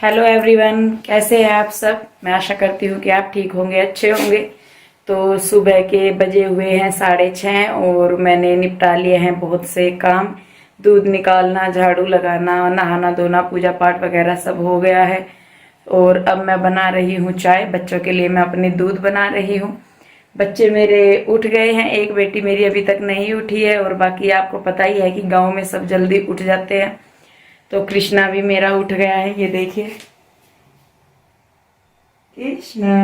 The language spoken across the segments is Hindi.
हेलो एवरीवन, कैसे हैं आप सब। मैं आशा करती हूँ कि आप ठीक होंगे, अच्छे होंगे। तो सुबह के बजे हुए हैं 6:30 और मैंने निपटा लिए हैं बहुत से काम। दूध निकालना, झाड़ू लगाना, नहाना धोना, पूजा पाठ वगैरह सब हो गया है। और अब मैं बना रही हूँ चाय। बच्चों के लिए मैं अपनी दूध बना रही हूँ। बच्चे मेरे उठ गए हैं, एक बेटी मेरी अभी तक नहीं उठी है और बाकी आपको पता ही है कि गाँव में सब जल्दी उठ जाते हैं। तो कृष्णा भी मेरा उठ गया है, ये देखिए कृष्णा।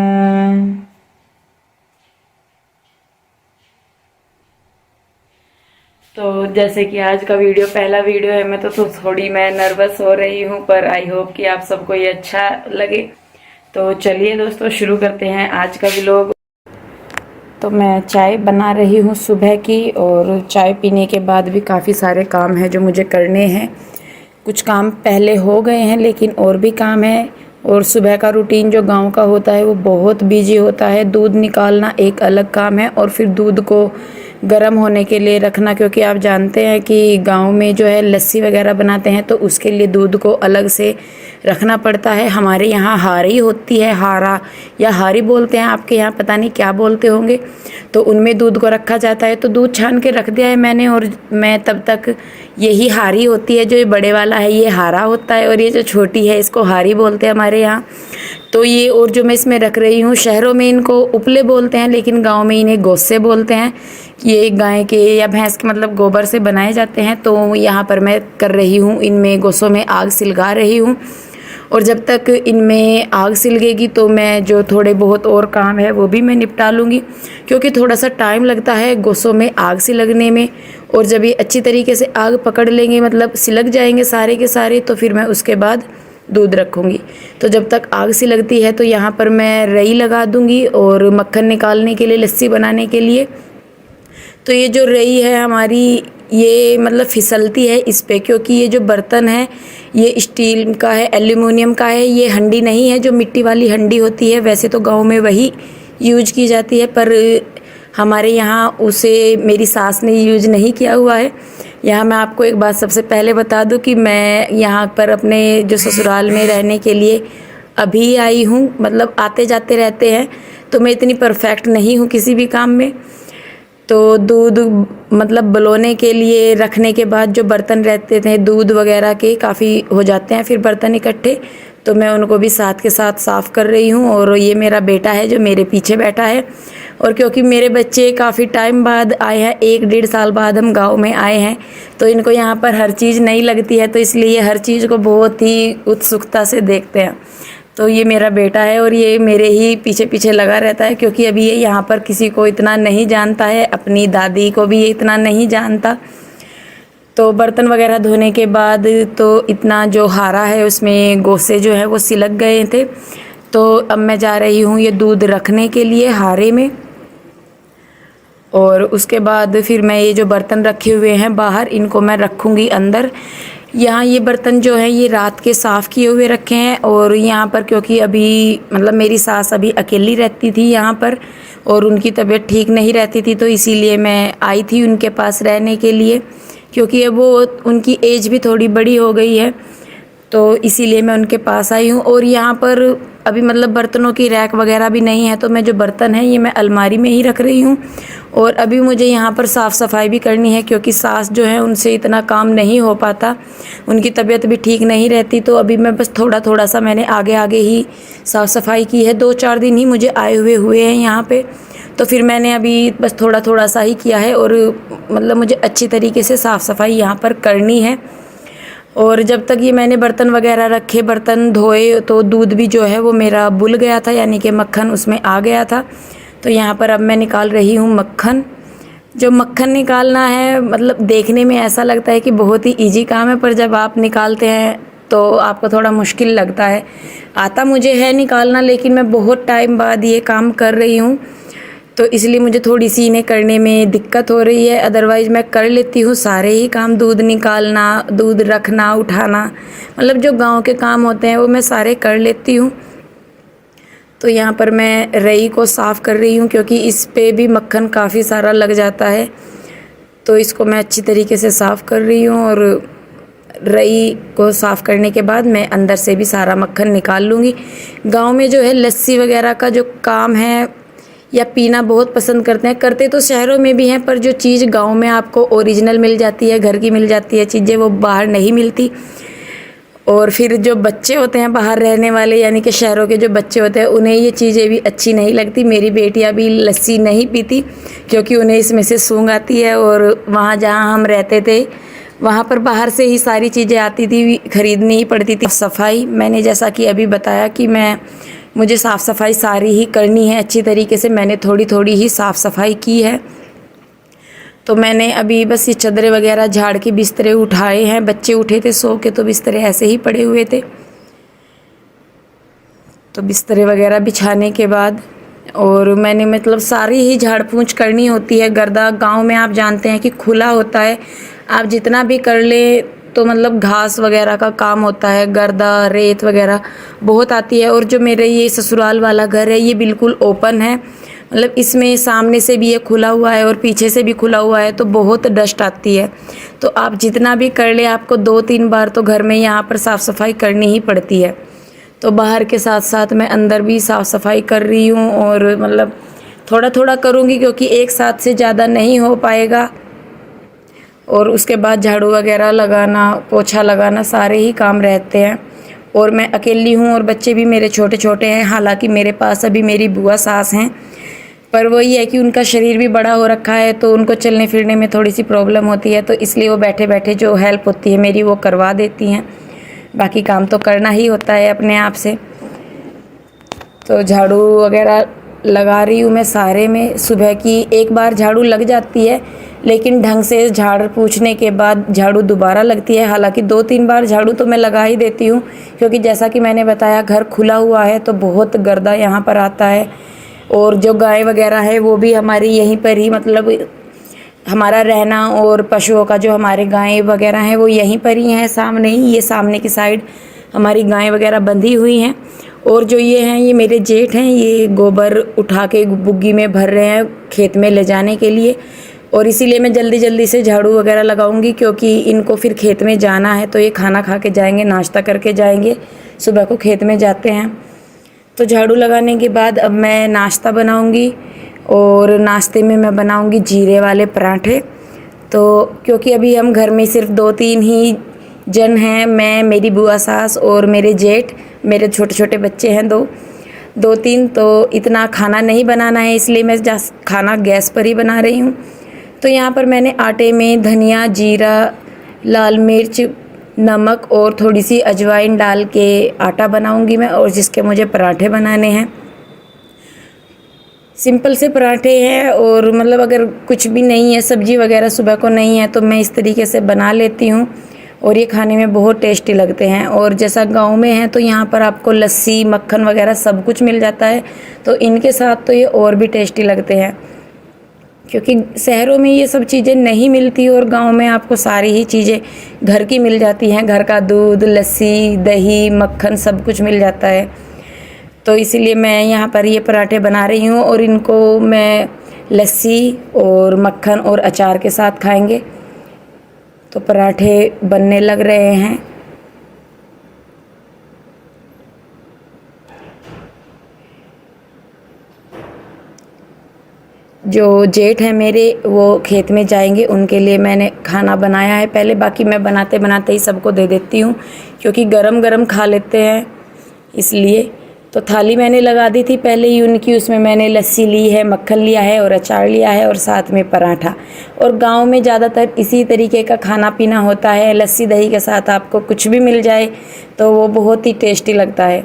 तो जैसे कि आज का वीडियो पहला वीडियो है, मैं तो थोड़ी मैं नर्वस हो रही हूँ, पर आई होप कि आप सबको ये अच्छा लगे। तो चलिए दोस्तों, शुरू करते हैं आज का व्लॉग। तो मैं चाय बना रही हूँ सुबह की, और चाय पीने के बाद भी काफ़ी सारे काम हैं जो मुझे करने हैं। कुछ काम पहले हो गए हैं लेकिन और भी काम है। और सुबह का रूटीन जो गांव का होता है वो बहुत बिजी होता है। दूध निकालना एक अलग काम है, और फिर दूध को गर्म होने के लिए रखना, क्योंकि आप जानते हैं कि गांव में जो है लस्सी वगैरह बनाते हैं तो उसके लिए दूध को अलग से रखना पड़ता है। हमारे यहाँ हारी होती है, हारा या हारी बोलते हैं, आपके यहाँ पता नहीं क्या बोलते होंगे। तो उनमें दूध को रखा जाता है। तो दूध छान के रख दिया है मैंने, और मैं तब तक, यही हारी होती है, जो ये बड़े वाला है ये हारा होता है, और ये जो छोटी है इसको हारी बोलते हैं हमारे यहाँ। तो ये, और जो मैं इसमें रख रही हूँ, शहरों में इनको उपले बोलते हैं लेकिन गांव में इन्हें गोस्से बोलते हैं। ये गाय के या भैंस के मतलब गोबर से बनाए जाते हैं। तो यहाँ पर मैं कर रही हूँ, इनमें गोसों में आग सिलगा रही हूँ। और जब तक इनमें आग सिलगेगी तो मैं जो थोड़े बहुत और काम है वो भी मैं निपटा लूँगी, क्योंकि थोड़ा सा टाइम लगता है गोसों में आग सिलगने में। और जब ये अच्छी तरीके से आग पकड़ लेंगे, मतलब सिलग जाएंगे सारे के सारे, तो फिर मैं उसके बाद दूध रखूँगी। तो जब तक आग सिलगती है तो यहाँ पर मैं रई लगा दूँगी, और मक्खन निकालने के लिए, लस्सी बनाने के लिए। तो ये जो रई है हमारी, ये मतलब फिसलती है इस पे, क्योंकि ये जो बर्तन है ये स्टील का है, एल्यूमिनियम का है। ये हंडी नहीं है जो मिट्टी वाली हंडी होती है, वैसे तो गांव में वही यूज की जाती है, पर हमारे यहाँ उसे मेरी सास ने यूज नहीं किया हुआ है। यहाँ मैं आपको एक बात सबसे पहले बता दूं कि मैं यहाँ पर अपने जो ससुराल में रहने के लिए अभी आई हूँ, मतलब आते जाते रहते हैं, तो मैं इतनी परफेक्ट नहीं हूँ किसी भी काम में। तो दूध मतलब बलौने के लिए रखने के बाद जो बर्तन रहते थे दूध वगैरह के, काफ़ी हो जाते हैं फिर बर्तन इकट्ठे, तो मैं उनको भी साथ के साथ साफ़ कर रही हूँ। और ये मेरा बेटा है जो मेरे पीछे बैठा है। और क्योंकि मेरे बच्चे काफ़ी टाइम बाद आए हैं, 1-1.5 साल बाद हम गांव में आए हैं, तो इनको यहाँ पर हर चीज़ नई लगती है, तो इसलिए ये हर चीज़ को बहुत ही उत्सुकता से देखते हैं। तो ये मेरा बेटा है और ये मेरे ही पीछे पीछे लगा रहता है, क्योंकि अभी ये यहाँ पर किसी को इतना नहीं जानता है, अपनी दादी को भी ये इतना नहीं जानता। तो बर्तन वगैरह धोने के बाद तो इतना जो हारा है उसमें गोसे जो है वो सिलक गए थे। तो अब मैं जा रही हूँ ये दूध रखने के लिए हारे में। और उसके बाद फिर मैं ये जो बर्तन रखे हुए हैं बाहर, इनको मैं रखूँगी अंदर। यहाँ ये बर्तन जो है ये रात के साफ़ किए हुए रखे हैं। और यहाँ पर क्योंकि अभी मतलब मेरी सास अभी अकेली रहती थी यहाँ पर, और उनकी तबीयत ठीक नहीं रहती थी, तो इसीलिए मैं आई थी उनके पास रहने के लिए, क्योंकि अब वो उनकी एज भी थोड़ी बड़ी हो गई है, तो इसीलिए मैं उनके पास आई हूँ। और यहाँ पर अभी मतलब बर्तनों की रैक वगैरह भी नहीं है, तो मैं जो बर्तन है ये मैं अलमारी में ही रख रही हूँ। और अभी मुझे यहाँ पर साफ़ सफाई भी करनी है, क्योंकि सास जो है उनसे इतना काम नहीं हो पाता, उनकी तबीयत भी ठीक नहीं रहती। तो अभी मैं बस थोड़ा थोड़ा सा मैंने आगे आगे ही साफ़ सफाई की है। 2-4 दिन ही मुझे आए हुए हैं यहाँ पे, तो फिर मैंने अभी बस थोड़ा थोड़ा सा ही किया है। और मतलब मुझे अच्छी तरीके से साफ़ सफाई यहाँ पर करनी है। और जब तक ये मैंने बर्तन वगैरह रखे, बर्तन धोए, तो दूध भी जो है वो मेरा बुल गया था, यानी कि मक्खन उसमें आ गया था। तो यहाँ पर अब मैं निकाल रही हूँ मक्खन। जो मक्खन निकालना है, मतलब देखने में ऐसा लगता है कि बहुत ही इजी काम है, पर जब आप निकालते हैं तो आपको थोड़ा मुश्किल लगता है। आता मुझे है निकालना, लेकिन मैं बहुत टाइम बाद ये काम कर रही हूँ, तो इसलिए मुझे थोड़ी सी इन्हें करने में दिक्कत हो रही है। अदरवाइज़ मैं कर लेती हूँ सारे ही काम, दूध निकालना, दूध रखना, उठाना, मतलब जो गांव के काम होते हैं वो मैं सारे कर लेती हूँ। तो यहाँ पर मैं रई को साफ़ कर रही हूँ, क्योंकि इस पे भी मक्खन काफ़ी सारा लग जाता है, तो इसको मैं अच्छी तरीके से साफ़ कर रही हूँ। और रई को साफ़ करने के बाद मैं अंदर से भी सारा मक्खन निकाल लूँगी। गांव में जो है लस्सी वगैरह का जो काम है या पीना बहुत पसंद करते हैं, करते तो शहरों में भी हैं, पर जो चीज़ गांव में आपको ओरिजिनल मिल जाती है, घर की मिल जाती है चीज़ें, वो बाहर नहीं मिलती। और फिर जो बच्चे होते हैं बाहर रहने वाले, यानी कि शहरों के जो बच्चे होते हैं, उन्हें ये चीज़ें भी अच्छी नहीं लगती। मेरी बेटियां भी लस्सी नहीं पीती क्योंकि उन्हें इसमें से सूंघ आती है। और वहाँ जहाँ हम रहते थे वहाँ पर बाहर से ही सारी चीज़ें आती थी, खरीदनी ही पड़ती थी। सफाई मैंने जैसा कि अभी बताया कि मुझे साफ़ सफाई सारी ही करनी है अच्छी तरीके से। मैंने थोड़ी थोड़ी ही साफ़ सफाई की है। तो मैंने अभी बस ये चादरें वगैरह झाड़ के बिस्तरे उठाए हैं। बच्चे उठे थे सो के, तो बिस्तरे ऐसे ही पड़े हुए थे। तो बिस्तरे वगैरह बिछाने के बाद और मैंने मतलब सारी ही झाड़ पूंछ करनी होती है। गर्दा गांव में आप जानते हैं कि खुला होता है, आप जितना भी कर ले तो मतलब घास वगैरह का काम होता है, गर्दा रेत वगैरह बहुत आती है। और जो मेरे ये ससुराल वाला घर है ये बिल्कुल ओपन है, मतलब इसमें सामने से भी ये खुला हुआ है और पीछे से भी खुला हुआ है, तो बहुत डस्ट आती है। तो आप जितना भी कर ले आपको 2-3 बार तो घर में यहाँ पर साफ़ सफाई करनी ही पड़ती है। तो बाहर के साथ साथ मैं अंदर भी साफ़ सफाई कर रही हूँ और मतलब थोड़ा थोड़ा करूँगी क्योंकि एक साथ से ज़्यादा नहीं हो पाएगा। और उसके बाद झाड़ू वगैरह लगाना, पोछा लगाना, सारे ही काम रहते हैं। और मैं अकेली हूँ और बच्चे भी मेरे छोटे छोटे हैं। हालांकि मेरे पास अभी मेरी बुआ सास हैं, पर वही है कि उनका शरीर भी बड़ा हो रखा है, तो उनको चलने फिरने में थोड़ी सी प्रॉब्लम होती है। तो इसलिए वो बैठे बैठे जो हेल्प होती है मेरी वो करवा देती हैं। बाकी काम तो करना ही होता है अपने आप से। तो झाड़ू वगैरह लगा रही हूँ मैं सारे में। सुबह की एक बार झाड़ू लग जाती है, लेकिन ढंग से झाड़ पूछने के बाद झाड़ू दोबारा लगती है। हालांकि 2-3 बार झाड़ू तो मैं लगा ही देती हूँ, क्योंकि जैसा कि मैंने बताया घर खुला हुआ है तो बहुत गर्दा यहाँ पर आता है। और जो गाय वगैरह है वो भी हमारी यहीं पर ही, मतलब हमारा रहना और पशुओं का जो हमारे गाय वगैरह हैं वो यहीं पर ही हैं, सामने ही, ये सामने की साइड हमारी गाय वगैरह बंधी हुई हैं। और जो ये हैं ये मेरे जेठ हैं, ये गोबर उठा के बुग्गी में भर रहे हैं खेत में ले जाने के लिए। और इसीलिए मैं जल्दी जल्दी से झाड़ू वगैरह लगाऊंगी, क्योंकि इनको फिर खेत में जाना है। तो ये खाना खा के जाएंगे, नाश्ता करके जाएंगे, सुबह को खेत में जाते हैं। तो झाड़ू लगाने के बाद अब मैं नाश्ता बनाऊंगी और नाश्ते में मैं बनाऊंगी जीरे वाले पराठे। तो क्योंकि अभी हम घर में सिर्फ 2-3 ही जन हैं, मैं, मेरी बुआ सास और मेरे जेठ, मेरे छोटे छोटे बच्चे हैं 2-3, तो इतना खाना नहीं बनाना है, इसलिए मैं खाना गैस पर ही बना रही हूँ। तो यहाँ पर मैंने आटे में धनिया, जीरा, लाल मिर्च, नमक और थोड़ी सी अजवाइन डाल के आटा बनाऊंगी मैं, और जिसके मुझे पराठे बनाने हैं। सिंपल से पराठे हैं, और मतलब अगर कुछ भी नहीं है, सब्जी वगैरह सुबह को नहीं है, तो मैं इस तरीके से बना लेती हूँ और ये खाने में बहुत टेस्टी लगते हैं। और जैसा गांव में है तो यहाँ पर आपको लस्सी, मक्खन वगैरह सब कुछ मिल जाता है, तो इनके साथ तो ये और भी टेस्टी लगते हैं, क्योंकि शहरों में ये सब चीज़ें नहीं मिलती और गांव में आपको सारी ही चीज़ें घर की मिल जाती हैं। घर का दूध, लस्सी, दही, मक्खन सब कुछ मिल जाता है। तो इसीलिए मैं यहाँ पर ये पराठे बना रही हूँ और इनको मैं लस्सी और मक्खन और अचार के साथ खाएंगे। तो पराठे बनने लग रहे हैं। जो जेठ हैं मेरे वो खेत में जाएंगे, उनके लिए मैंने खाना बनाया है पहले। बाकी मैं बनाते बनाते ही सबको दे देती हूँ, क्योंकि गरम गरम खा लेते हैं इसलिए। तो थाली मैंने लगा दी थी पहले ही उनकी, उसमें मैंने लस्सी ली है, मक्खन लिया है और अचार लिया है और साथ में पराठा। और गांव में ज़्यादातर इसी तरीके का खाना पीना होता है, लस्सी दही के साथ आपको कुछ भी मिल जाए तो वो बहुत ही टेस्टी लगता है।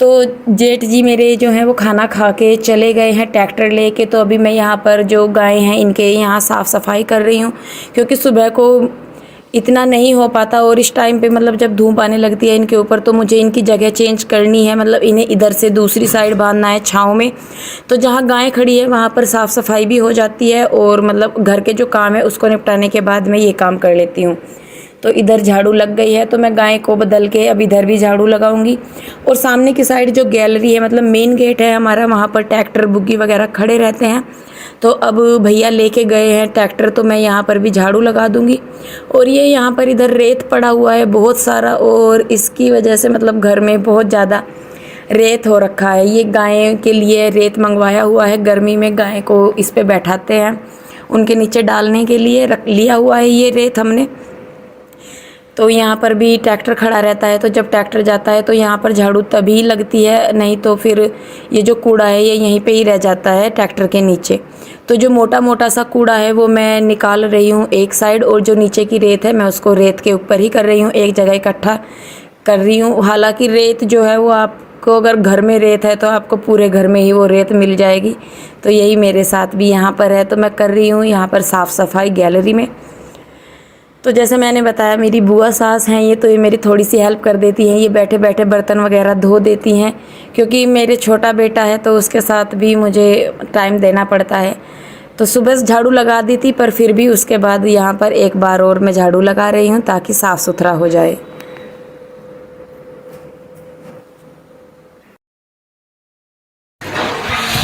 तो जेठ जी मेरे जो हैं वो खाना खा के चले गए हैं ट्रैक्टर लेके। तो अभी मैं यहाँ पर जो गाय हैं इनके यहाँ साफ़ सफाई कर रही हूँ, क्योंकि सुबह को इतना नहीं हो पाता और इस टाइम पे मतलब जब धूप आने लगती है इनके ऊपर, तो मुझे इनकी जगह चेंज करनी है, मतलब इन्हें इधर से दूसरी साइड बांधना है छाँव में। तो जहाँ गाय खड़ी है वहाँ पर साफ़ सफाई भी हो जाती है और मतलब घर के जो काम है उसको निपटाने के बाद मैं ये काम कर लेती हूँ। तो इधर झाड़ू लग गई है, तो मैं गाय को बदल के अब इधर भी झाड़ू लगाऊंगी। और सामने की साइड जो गैलरी है, मतलब मेन गेट है हमारा, वहाँ पर ट्रैक्टर बुग्गी वगैरह खड़े रहते हैं। तो अब भैया लेके गए हैं ट्रैक्टर, तो मैं यहाँ पर भी झाड़ू लगा दूंगी। और ये यहाँ पर इधर रेत पड़ा हुआ है बहुत सारा, और इसकी वजह से मतलब घर में बहुत ज़्यादा रेत हो रखा है। ये गाय के लिए रेत मंगवाया हुआ है, गर्मी में गाय को इस पे बैठाते हैं, उनके नीचे डालने के लिए रख लिया हुआ है ये रेत हमने। तो यहाँ पर भी ट्रैक्टर खड़ा रहता है, तो जब ट्रैक्टर जाता है तो यहाँ पर झाड़ू तभी लगती है, नहीं तो फिर ये जो कूड़ा है ये यहीं पे ही रह जाता है ट्रैक्टर के नीचे। तो जो मोटा मोटा सा कूड़ा है वो मैं निकाल रही हूँ एक साइड, और जो नीचे की रेत है मैं उसको रेत के ऊपर ही कर रही हूँ, एक जगह इकट्ठा कर रही हूँ। हालांकि रेत जो है वो आपको अगर घर में रेत है तो आपको पूरे घर में ही वो रेत मिल जाएगी। तो यही मेरे साथ भी यहाँ पर है, तो मैं कर रही हूँ यहाँ पर साफ़ सफाई गैलरी में। तो जैसे मैंने बताया मेरी बुआ सास हैं ये, तो ये मेरी थोड़ी सी हेल्प कर देती हैं, ये बैठे बैठे बर्तन वगैरह धो देती हैं, क्योंकि मेरे छोटा बेटा है तो उसके साथ भी मुझे टाइम देना पड़ता है। तो सुबह झाड़ू लगा दी थी, पर फिर भी उसके बाद यहाँ पर एक बार और मैं झाड़ू लगा रही हूँ ताकि साफ़ सुथरा हो जाए।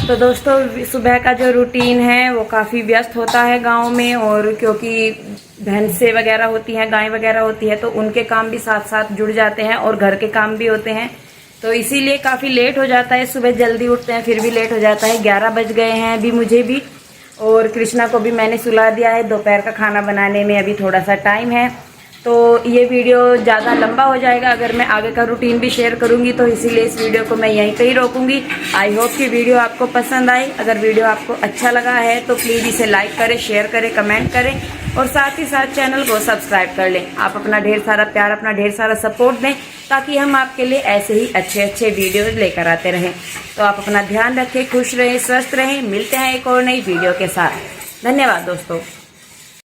तो दोस्तों सुबह का जो रूटीन है वो काफ़ी व्यस्त होता है गांव में, और क्योंकि भैंसें वगैरह होती हैं, गाय वगैरह होती है, तो उनके काम भी साथ साथ जुड़ जाते हैं और घर के काम भी होते हैं, तो इसीलिए काफ़ी लेट हो जाता है। सुबह जल्दी उठते हैं फिर भी लेट हो जाता है। 11 बज गए हैं अभी मुझे भी, और कृष्णा को भी मैंने सुला दिया है। दोपहर का खाना बनाने में अभी थोड़ा सा टाइम है, तो ये वीडियो ज़्यादा लंबा हो जाएगा अगर मैं आगे का रूटीन भी शेयर करूंगी, तो इसीलिए इस वीडियो को मैं यहीं पे ही रोकूंगी। आई होप कि वीडियो आपको पसंद आई। अगर वीडियो आपको अच्छा लगा है तो प्लीज़ इसे लाइक करें, शेयर करें, कमेंट करें, और साथ ही साथ चैनल को सब्सक्राइब कर लें। आप अपना ढेर सारा प्यार, अपना ढेर सारा सपोर्ट दें, ताकि हम आपके लिए ऐसे ही अच्छे अच्छे वीडियोज़ लेकर आते रहें। तो आप अपना ध्यान रखें, खुश रहें, स्वस्थ रहें। मिलते हैं एक और नई वीडियो के साथ। धन्यवाद दोस्तों।